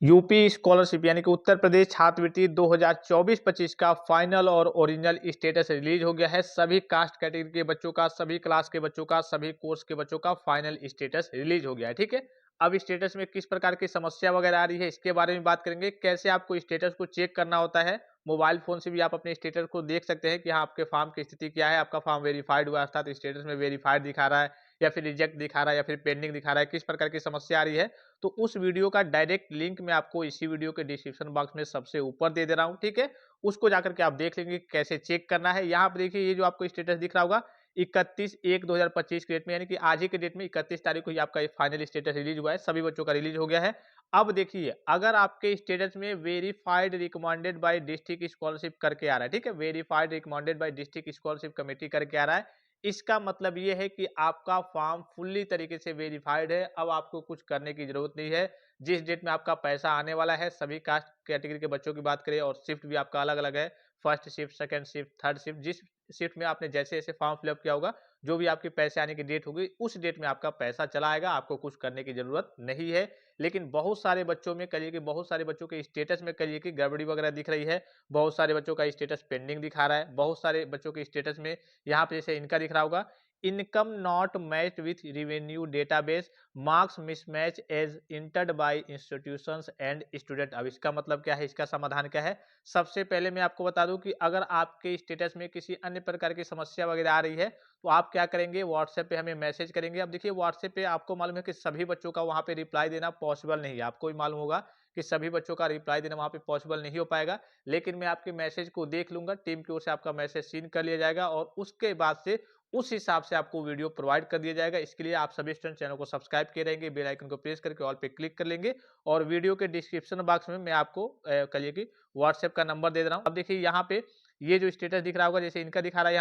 UP scholarship यानी कि उत्तर प्रदेश छात्रवृत्ति 2024-25 का फाइनल और ओरिजिनल स्टेटस रिलीज हो गया है। सभी कास्ट कैटेगरी के बच्चों का, सभी क्लास के बच्चों का, सभी कोर्स के बच्चों का फाइनल स्टेटस रिलीज हो गया है। ठीक है, अब स्टेटस में किस प्रकार की समस्या वगैरह आ रही है इसके बारे में बात करेंगे। कैसे आपको स्टेटस को चेक करना होता है, मोबाइल फोन से भी आप अपने स्टेटस को देख सकते हैं कि हाँ आपके फॉर्म की स्थिति क्या है, आपका फॉर्म वेरीफाइड हुआ था तो स्टेटस में वेरीफाइड दिखा रहा है या फिर रिजेक्ट दिखा रहा है या फिर पेंडिंग दिखा रहा है, किस प्रकार की समस्या आ रही है। तो उस वीडियो का डायरेक्ट लिंक मैं आपको इसी वीडियो के डिस्क्रिप्शन बॉक्स में सबसे ऊपर दे रहा हूं। ठीक है, उसको जाकर के आप देख लेंगे कैसे चेक करना है। यहाँ पर देखिए, ये जो आपको स्टेटस दिख रहा होगा 31/1/2025 के डेट में, यानी कि आज ही के डेट में 31 तारीख को ही आपका फाइनल स्टेटस रिलीज हुआ है, सभी बच्चों का रिलीज हो गया है। अब देखिए, अगर आपके स्टेटस में verified recommended by district scholarship करके आ रहा है, ठीक है, verified recommended by district scholarship committee करके आ रहा है, इसका मतलब ये है कि आपका फॉर्म फुल्ली तरीके से वेरीफाइड है। अब आपको कुछ करने की जरूरत नहीं है। जिस डेट में आपका पैसा आने वाला है, सभी कास्ट कैटेगरी के बच्चों की बात करें और शिफ्ट भी आपका अलग अलग है, first shift, second shift, third shift, जिस शिफ्ट में आपने जैसे जैसे फॉर्म फिलअप किया होगा, जो भी आपके पैसे आने की डेट होगी उस डेट में आपका पैसा चला आएगा, आपको कुछ करने की जरूरत नहीं है। लेकिन बहुत सारे बच्चों में करिए कि बहुत सारे बच्चों के स्टेटस में करिए कि गड़बड़ी वगैरह दिख रही है। बहुत सारे बच्चों का स्टेटस पेंडिंग दिखा रहा है, बहुत सारे बच्चों के स्टेटस में यहाँ पे जैसे इनका दिख रहा होगा, income not matched with revenue database, marks mismatch as entered by institutions and student. अब इसका मतलब क्या है, इसका समाधान क्या है? सबसे पहले मैं आपको बता दूं कि अगर आपके स्टेटस में किसी अन्य प्रकार की समस्या वगैरह आ रही है तो आप क्या करेंगे, व्हाट्सएप पे हमें मैसेज करेंगे। अब देखिए, व्हाट्सएप पे आपको मालूम है कि सभी बच्चों का वहां पे रिप्लाई देना पॉसिबल नहीं है, आपको भी मालूम होगा कि सभी बच्चों का रिप्लाई देना वहां पे पॉसिबल नहीं हो पाएगा। लेकिन मैं आपके मैसेज को देख लूंगा, टीम की ओर से आपका मैसेज सीन कर लिया जाएगा और उसके बाद से उस हिसाब से आपको वीडियो प्रोवाइड कर दिया जाएगा। इसके लिए आप सभी स्टूडेंट चैनल को सब्सक्राइब किए रहेंगे, बेल आइकन को प्रेस करके ऑल पे क्लिक कर लेंगे और वीडियो के डिस्क्रिप्शन बॉक्स में मैं आपको कहिए कि व्हाट्सएप का नंबर दे रहा हूँ। अब देखिए, यहाँ पे ये जो स्टेटस दिख रहा होगा, जैसे इनका दिखा रहा है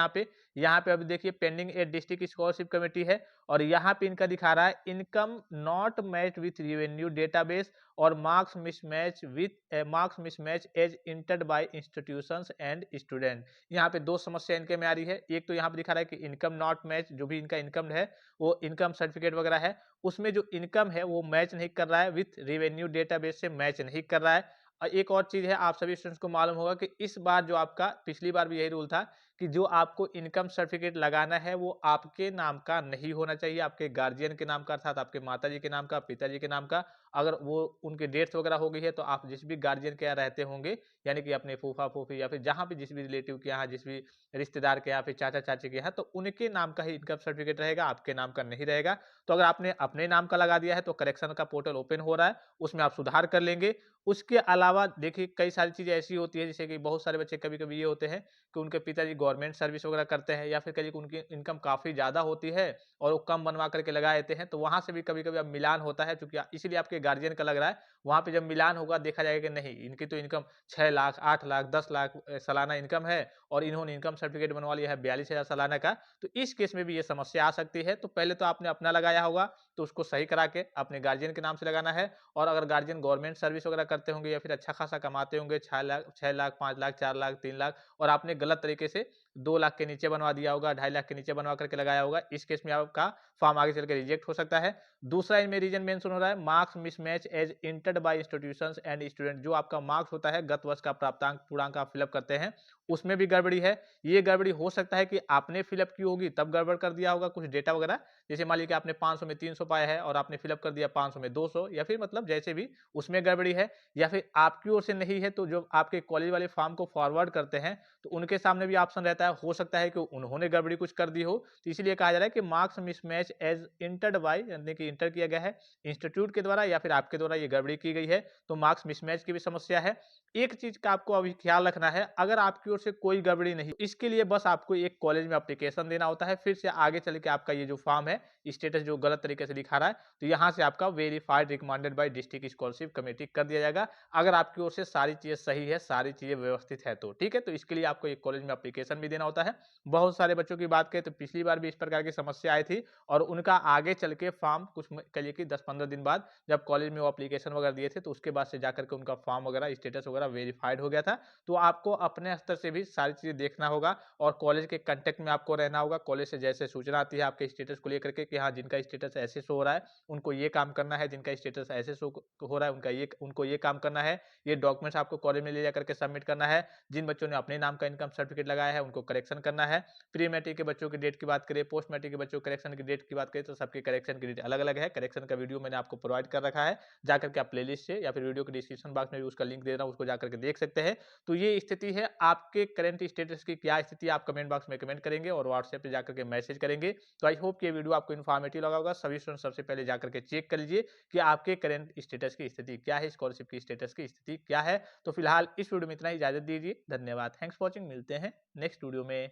यहाँ पे अभी देखिए pending a district scholarship committee है और यहाँ पे इनका दिखा रहा है income not match with revenue database और marks mismatch as entered by institutions and student. यहाँ पे दो समस्या इनके में आ रही है। एक तो यहाँ पे दिखा रहा है कि इनकम नॉट मैच, जो भी इनका इनकम है वो इनकम सर्टिफिकेट वगैरह है उसमें जो इनकम है वो मैच नहीं कर रहा है, विथ रेवेन्यू डेटाबेस से मैच नहीं कर रहा है। एक और चीज है, आप सभी स्टूडेंट्स को मालूम होगा कि इस बार जो आपका, पिछली बार भी यही रूल था कि जो आपको इनकम सर्टिफिकेट लगाना है वो आपके नाम का नहीं होना चाहिए, आपके गार्जियन के नाम का, अर्थात आपके माताजी के नाम का, पिताजी के नाम का। अगर वो उनकी डेथ वगैरह हो गई है तो आप जिस भी गार्जियन के यहाँ रहते होंगे, यानी कि अपने फूफा फूफी या फिर जहाँ भी जिस भी रिलेटिव के यहाँ, जिस भी रिश्तेदार के यहाँ, फिर चाचा चाची के यहाँ, तो उनके नाम का ही इनकम सर्टिफिकेट रहेगा, आपके नाम का नहीं रहेगा। तो अगर आपने अपने नाम का लगा दिया है तो करेक्शन का पोर्टल ओपन हो रहा है, उसमें आप सुधार कर लेंगे। उसके अलावा देखिए, कई सारी चीजें ऐसी होती है, जैसे कि बहुत सारे बच्चे कभी कभी ये होते हैं कि उनके पिताजी गवर्नमेंट सर्विस वगैरह करते हैं या फिर कभी उनकी इनकम काफी ज्यादा होती है और वो कम बनवा करके लगा देते हैं, तो वहां से भी कभी कभी अब मिलान होता है, क्योंकि इसीलिए आपके गार्जियन का लग रहा है। वहां पे जब मिलान होगा देखा जाएगा कि नहीं, इनकी तो इनकम 6 लाख, 8 लाख, 10 लाख सालाना इनकम है और इन्होंने इनकम सर्टिफिकेट बनवा लिया है 42,000 सालाना का। तो इस केस में भी ये समस्या आ सकती है। तो पहले तो आपने अपना लगाया होगा, तो उसको सही करा के अपने गार्जियन के नाम से लगाना है। और अगर गार्जियन गवर्नमेंट सर्विस वगैरह करते होंगे या फिर अच्छा खासा कमाते होंगे, 6 लाख, 5 लाख, 4 लाख, 3 लाख, और आपने गलत तरीके से 2 लाख के नीचे बनवा दिया होगा, 2.5 लाख के नीचे बनवा करके लगाया होगा, इस केस में आपका फॉर्म आगे चल के रिजेक्ट हो सकता है। दूसरा इनमें रीजन मेंशन हो रहा है, marks mismatch as entered by institutions and student. जो आपका मार्क्स होता है, गत वर्ष का प्राप्तांक पूर्णांक आप फिलअप करते हैं, उसमें भी गड़बड़ी है। ये गड़बड़ी हो सकता है कि आपने फिलअप की होगी तब गड़बड़ कर दिया होगा कुछ डेटा वगैरह। जैसे मान लीजिए आपने 500 में 300 पाया है और आपने फिलअप कर दिया 500 में 200, या फिर मतलब जैसे भी उसमें गड़बड़ी है, या फिर आपकी ओर से नहीं है, तो जो आपके कॉलेज वाले फॉर्म को फॉरवर्ड करते हैं तो उनके सामने भी ऑप्शन रहता है, हो सकता है कि उन्होंने गड़बड़ी कुछ कर दी हो। तो इसीलिए कहा जा रहा है कि marks mismatch as entered by, यानी कि इंटर किया गया है इंस्टीट्यूट के द्वारा या फिर आपके द्वारा ये गड़बड़ी की गई है, तो मार्क्स मिसमैच की भी समस्या है। एक चीज का आपको अभी ख्याल रखना है, अगर आपकी ओर से कोई गड़बड़ी नहीं, इसके लिए बस आपको एक कॉलेज में एप्लीकेशन देना होता है, फिर से आगे चल के आपका ये जो फॉर्म है, स्टेटस जो गलत तरीके से दिखा रहा है, तो यहाँ से आपका verified recommended by district scholarship committee कर दिया जाएगा। अगर आपकी ओर से सारी चीजें सही है, सारी चीजें व्यवस्थित है तो ठीक है। तो इसके लिए आपको एक कॉलेज में एप्लीकेशन भी देना होता है। बहुत सारे बच्चों की बात करें तो पिछली बार भी इस प्रकार की समस्या आई थी और उनका आगे चल के फॉर्म कुछ कहिए कि 10-15 दिन बाद जब कॉलेज में वो एप्लीकेशन वगैरह दिए थे, तो उसके बाद से जाकर के उनका फॉर्म वगैरह स्टेटस वगैरह वेरीफाइड हो गया था। तो आपको अपने स्तर से भी सारी चीज़ें देखना होगा और कॉलेज के कॉन्टैक्ट में आपको रहना होगा। कॉलेज से जैसे सूचना आती है आपके स्टेटस को लेकर के कि हाँ, जिनका स्टेटस ऐसे शो हो रहा है, उनको ये काम करना है, जिनका स्टेटस ऐसे शो हो रहा है, उनको ये काम करना है, ये डॉक्यूमेंट्स आपको कॉलेज में ले जाकर के सबमिट करना है। जिन बच्चों ने अपने नाम का इनकम सर्टिफिकेट लगाया है, उनको करेक्शन करना है। प्री मैट्रिक के बच्चों की डेट की बात करें, पोस्ट मैट्रिक के बच्चों की करेक्शन की डेट की बात करें, तो सबके करेक्शन की डेट अलग-अलग है। करेक्शन का वीडियो मैंने आपको प्रोवाइड कर रखा है। जाकर के आप प्लेलिस्ट से या फिर वीडियो के डिस्क्रिप्शन बॉक्स में भी उसका लिंक दे रहा हूँ, उसको जाकर के देख सकते हैं। तो ये स्थिति है, आपके करंट स्टेटस की क्या स्थिति है, आप कमेंट बॉक्स में कमेंट करेंगे और व्हाट्सएप पे जाकर के मैसेज करेंगे। तो आई होप कि ये वीडियो आपको इन्फॉर्मेटिव लगा होगा। सभी स्टूडेंट सबसे पहले जाकर के चेक कर लीजिए कि आपके करंट स्टेटस की स्थिति क्या है, स्कॉलरशिप की स्टेटस की स्थिति क्या है। तो फिलहाल इस वीडियो में इतना ही, इजाजत दीजिए। धन्यवाद। Thanks for watching. मिलते हैं नेक्स्ट वीडियो में।